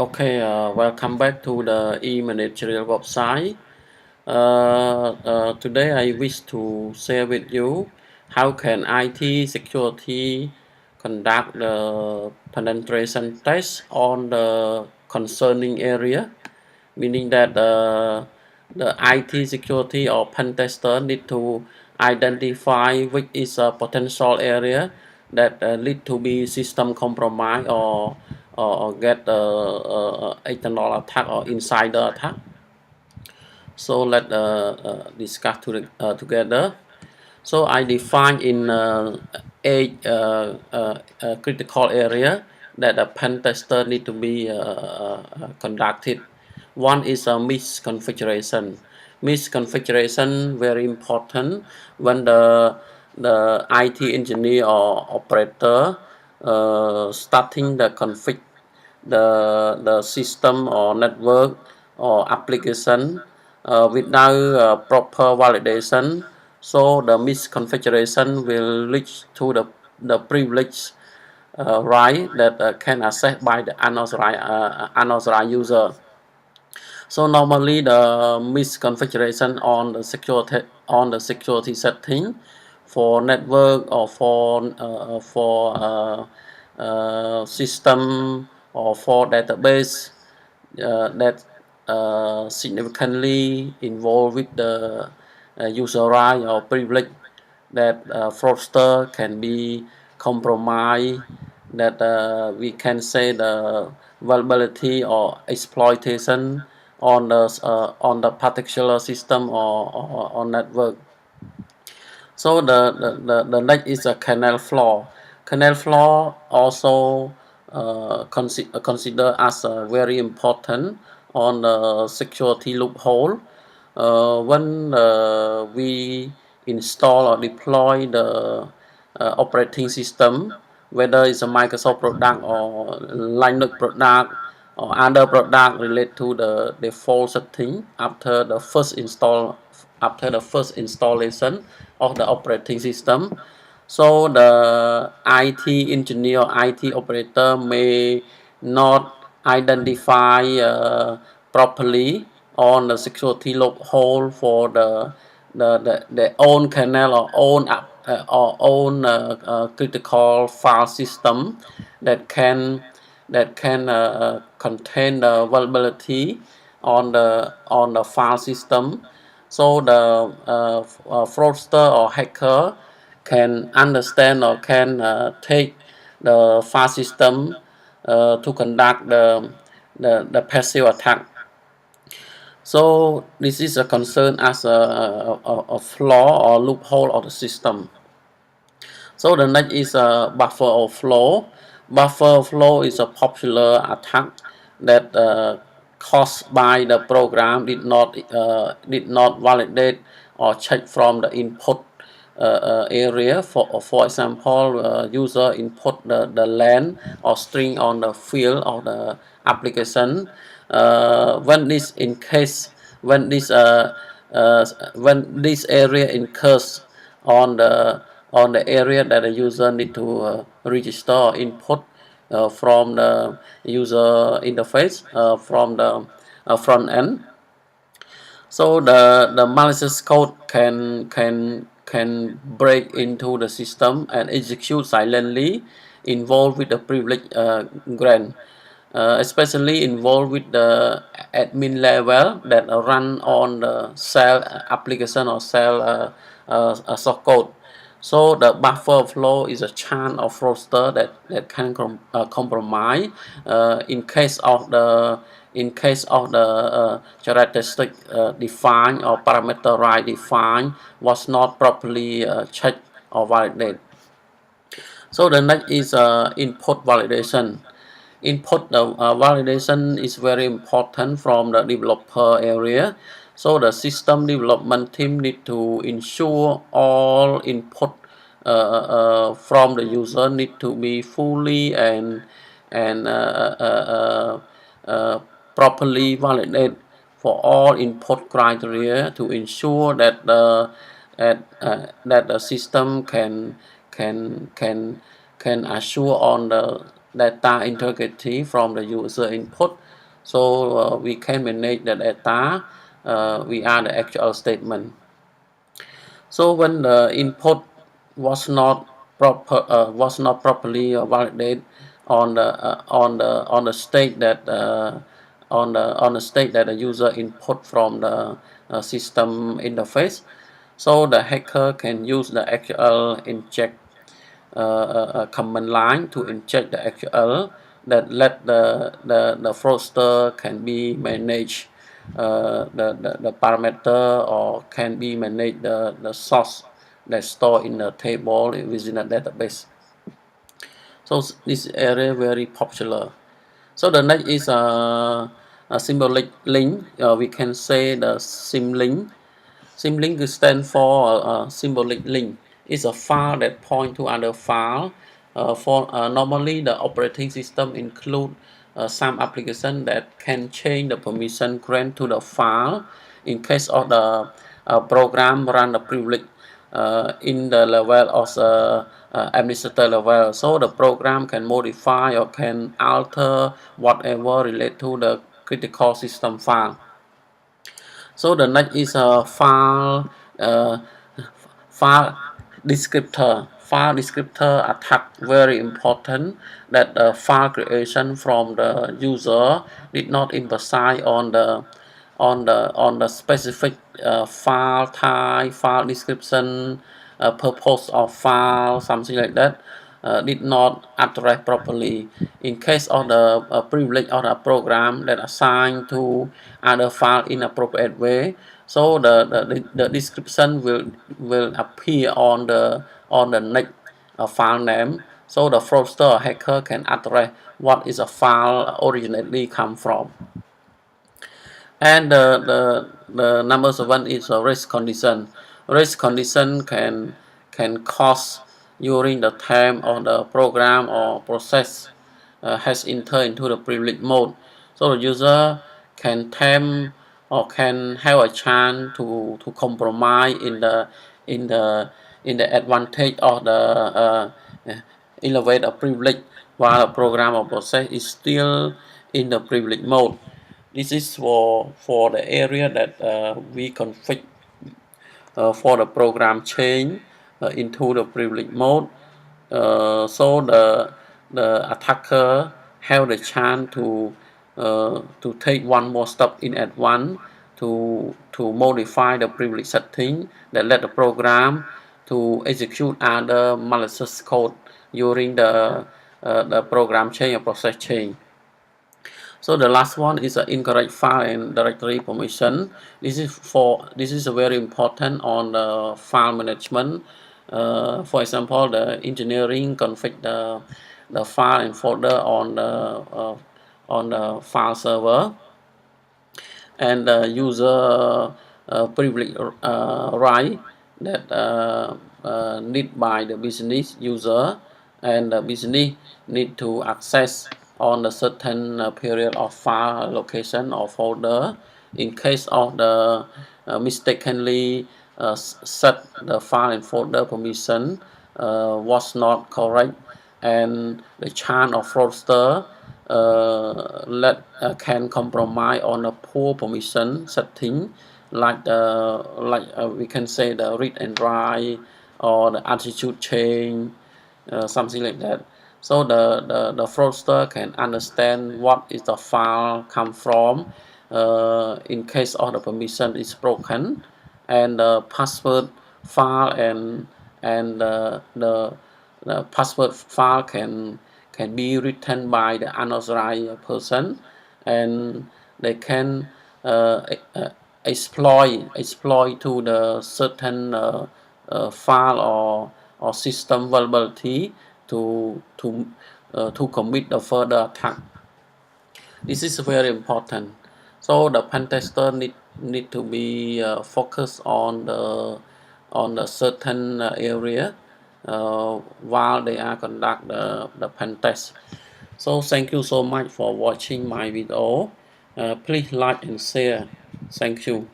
Okay, welcome back to the E-Managerial website. Today I wish to share with you how can IT security conduct the penetration test on the concerning area, meaning that the IT security or pen tester need to identify which is a potential area that lead to be system compromise or get external attack or insider attack. So let's discuss together. So I define in eight critical area that a pen tester need to be conducted. One is a misconfiguration. Misconfiguration very important when the IT engineer or operator starting the config the system or network or application without proper validation, so the misconfiguration will lead to the privilege right that can access by the unauthorized user. So normally the misconfiguration on the security setting for network or for system or for database that significantly involved with the user right or privilege that fraudster can be compromised, that we can say the vulnerability or exploitation on the particular system or network. So the next is a kernel flaw. Kernel flaw also consider as very important on the security loophole. When we install or deploy the operating system, whether it's a Microsoft product or Linux product or other product related to the default setting after the first installation of the operating system. So the IT engineer or IT operator may not identify properly on the security loophole for their own kernel or own critical file system that can contain the vulnerability on the file system. So the fraudster or hacker can understand or can take the file system to conduct the passive attack. So this is a concern as a flaw or loophole of the system. So the next is a buffer overflow. Buffer overflow is a popular attack that caused by the program did not validate or check from the input area. For example, user input the len or string on the field of the application. When this in case when this area incurs on the area that the user need to register or input from the user interface from the front end. So the malicious code can break into the system and execute silently, involved with the privilege grant, especially involved with the admin level that run on the cell application or cell source code. So the buffer flow is a chance of fraudster that can compromise in case of the characteristic defined or parameter right defined was not properly checked or validated. So the next is input validation. Input validation is very important from the developer area. So the system development team need to ensure all input from the user need to be fully and properly validated for all input criteria to ensure that that the system can assure on data integrity from the user input. So we can manage the data via the actual statement. So when the input was not properly validated on the state that on the state that the user input from the system interface, so the hacker can use the actual inject command line to inject the actual that let the fraudster can be managed the parameter, or can be managed the source that's stored in the table within a database. So this area very popular. So the next is a symbolic link. We can say the symlink. Symlink stands for symbolic link. It's a file that points to other file. Normally, the operating system include some application that can change the permission grant to the file in case of the program run the privilege in the level of the administrator level. So the program can modify or can alter whatever relate to the critical system file. So the next is a file descriptor. File descriptor attack very important, that file creation from the user did not emphasize on the specific file type, file description, purpose of file, something like that. Did not address properly. In case of the privilege of the program that assigned to other file in appropriate way, so the description will appear on the next file name, so the fraudster or hacker can address what is a file originally come from. And the number 7 is a race condition. Race condition can cause during the time of the program or process has entered into the privilege mode. So the user can tempt or can have a chance to compromise in the in the advantage of the elevated privilege while the program or process is still in the privilege mode. This is for the area that we config for the program change into the privilege mode. So the attacker have the chance to take one more step in advance to modify the privilege setting that let the program to execute other malicious code during the program change or process change. So the last one is an incorrect file and directory permission. This is very important on the file management. For example, the engineering config the file and folder on the file server, and the user privilege right that need by the business user, and the business need to access on a certain period of file location or folder. In case of the mistakenly set the file and folder permission was not correct, and the chance of fraudster can compromise on a poor permission setting, like we can say the read and write or the attitude change, something like that. So the fraudster can understand what is the file come from in case of the permission is broken, and the password file and the password file can be written by the unauthorized person, and they can exploit to the certain file or system vulnerability to commit the further attack. This is very important. So the pen tester need to be focused on the certain area while they are conduct the pen test. So thank you so much for watching my video. Please like and share. Thank you.